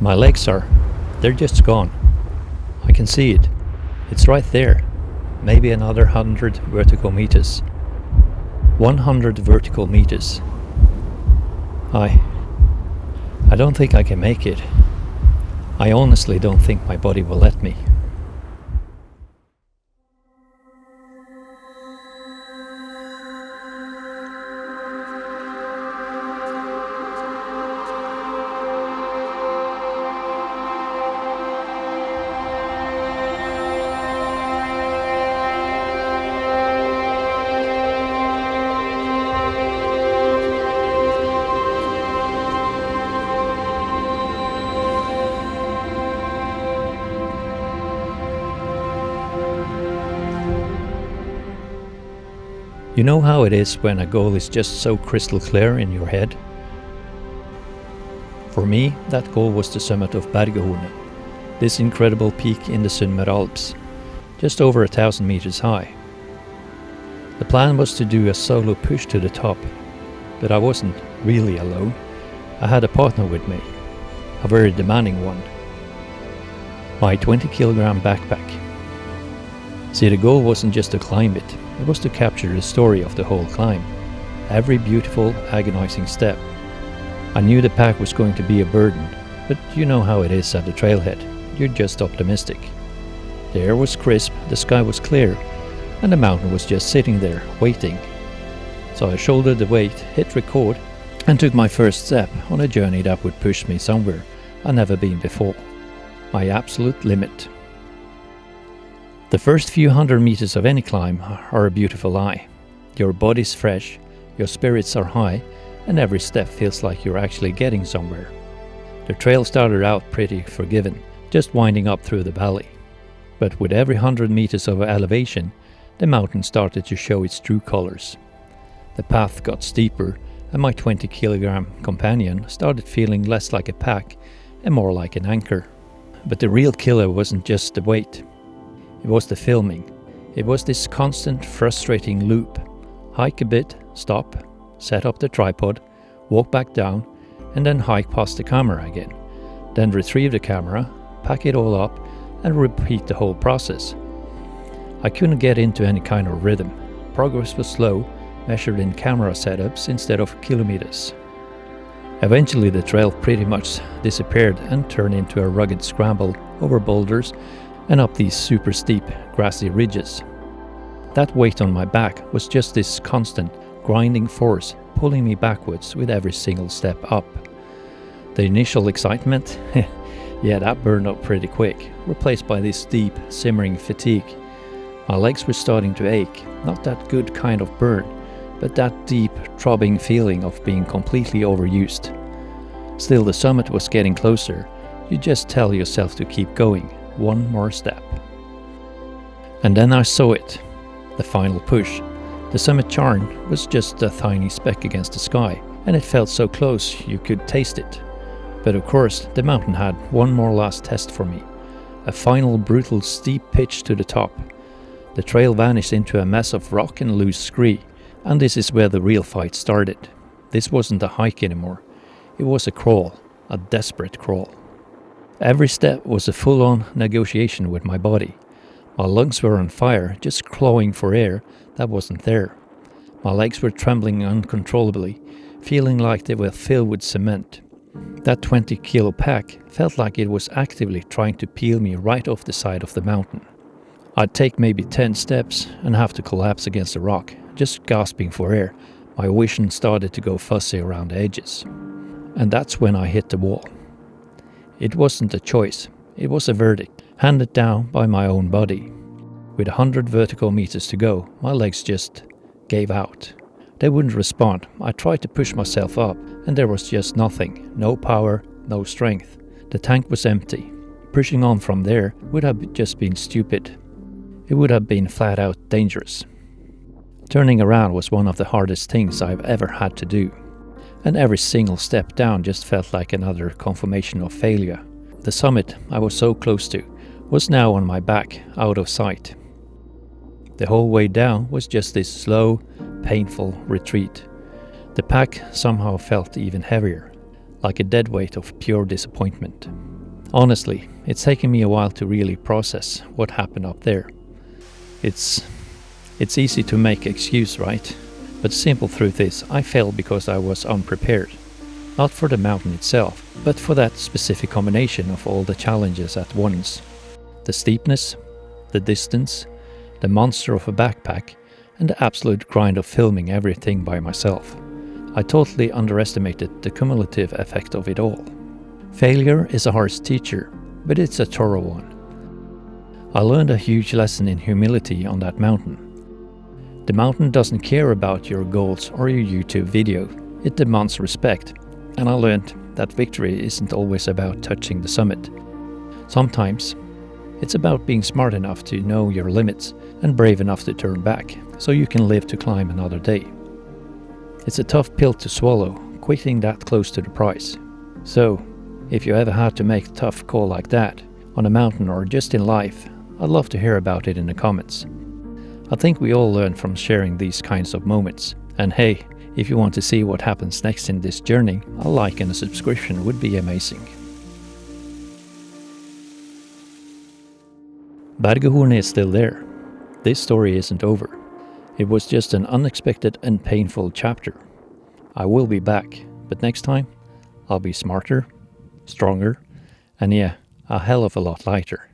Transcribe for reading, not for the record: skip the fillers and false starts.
My legs they're just gone. I can see it. It's right there. Maybe another 100 vertical meters. 100 vertical meters. I don't think I can make it. I honestly don't think my body will let me. You know how it is when a goal is just so crystal clear in your head? For me, that goal was the summit of Bergehornet, this incredible peak in the Sunnmøre Alps, just over 1,000 meters high. The plan was to do a solo push to the top, but I wasn't really alone. I had a partner with me, a very demanding one. My 20-kilogram backpack. See, the goal wasn't just to climb it. It was to capture the story of the whole climb, every beautiful, agonizing step. I knew the pack was going to be a burden, but you know how it is at the trailhead, you're just optimistic. The air was crisp, the sky was clear, and the mountain was just sitting there, waiting. So I shouldered the weight, hit record, and took my first step on a journey that would push me somewhere I'd never been before. My absolute limit. The first few hundred meters of any climb are a beautiful eye. Your body's fresh, your spirits are high, and every step feels like you're actually getting somewhere. The trail started out pretty forgiving, just winding up through the valley. But with every 100 meters of elevation, the mountain started to show its true colors. The path got steeper, and my 20-kilogram companion started feeling less like a pack and more like an anchor. But the real killer wasn't just the weight. It was the filming. It was this constant, frustrating loop. Hike a bit, stop, set up the tripod, walk back down, and then hike past the camera again. Then retrieve the camera, pack it all up, and repeat the whole process. I couldn't get into any kind of rhythm. Progress was slow, measured in camera setups instead of kilometers. Eventually the trail pretty much disappeared and turned into a rugged scramble over boulders and up these super steep, grassy ridges. That weight on my back was just this constant, grinding force pulling me backwards with every single step up. The initial excitement, yeah, that burned up pretty quick, replaced by this deep, simmering fatigue. My legs were starting to ache, not that good kind of burn, but that deep, throbbing feeling of being completely overused. Still, the summit was getting closer. You just tell yourself to keep going. One more step. And then I saw it. The final push. The summit charm was just a tiny speck against the sky, and it felt so close you could taste it. But of course, the mountain had one more last test for me. A final brutal steep pitch to the top. The trail vanished into a mess of rock and loose scree, and this is where the real fight started. This wasn't a hike anymore. It was a crawl, a desperate crawl. Every step was a full-on negotiation with my body. My lungs were on fire, just clawing for air that wasn't there. My legs were trembling uncontrollably, feeling like they were filled with cement. That 20-kilo pack felt like it was actively trying to peel me right off the side of the mountain. I'd take maybe 10 steps and have to collapse against a rock, just gasping for air. My vision started to go fuzzy around the edges. And that's when I hit the wall. It wasn't a choice, it was a verdict, handed down by my own body. With 100 vertical meters to go, my legs just gave out. They wouldn't respond. I tried to push myself up, and there was just nothing. No power, no strength. The tank was empty. Pushing on from there would have just been stupid. It would have been flat out dangerous. Turning around was one of the hardest things I've ever had to do. And every single step down just felt like another confirmation of failure. The summit I was so close to was now on my back, out of sight. The whole way down was just this slow, painful retreat. The pack somehow felt even heavier, like a dead weight of pure disappointment. Honestly, it's taken me a while to really process what happened up there. It's easy to make excuse, right? But the simple truth is, I failed because I was unprepared. Not for the mountain itself, but for that specific combination of all the challenges at once. The steepness, the distance, the monster of a backpack, and the absolute grind of filming everything by myself. I totally underestimated the cumulative effect of it all. Failure is a harsh teacher, but it's a thorough one. I learned a huge lesson in humility on that mountain. The mountain doesn't care about your goals or your YouTube video. It demands respect, and I learned that victory isn't always about touching the summit. Sometimes it's about being smart enough to know your limits and brave enough to turn back, so you can live to climb another day. It's a tough pill to swallow, quitting that close to the prize. So, if you ever had to make a tough call like that, on a mountain or just in life, I'd love to hear about it in the comments. I think we all learn from sharing these kinds of moments. And hey, if you want to see what happens next in this journey, a like and a subscription would be amazing. Bergehornet is still there. This story isn't over. It was just an unexpected and painful chapter. I will be back, but next time, I'll be smarter, stronger, and yeah, a hell of a lot lighter.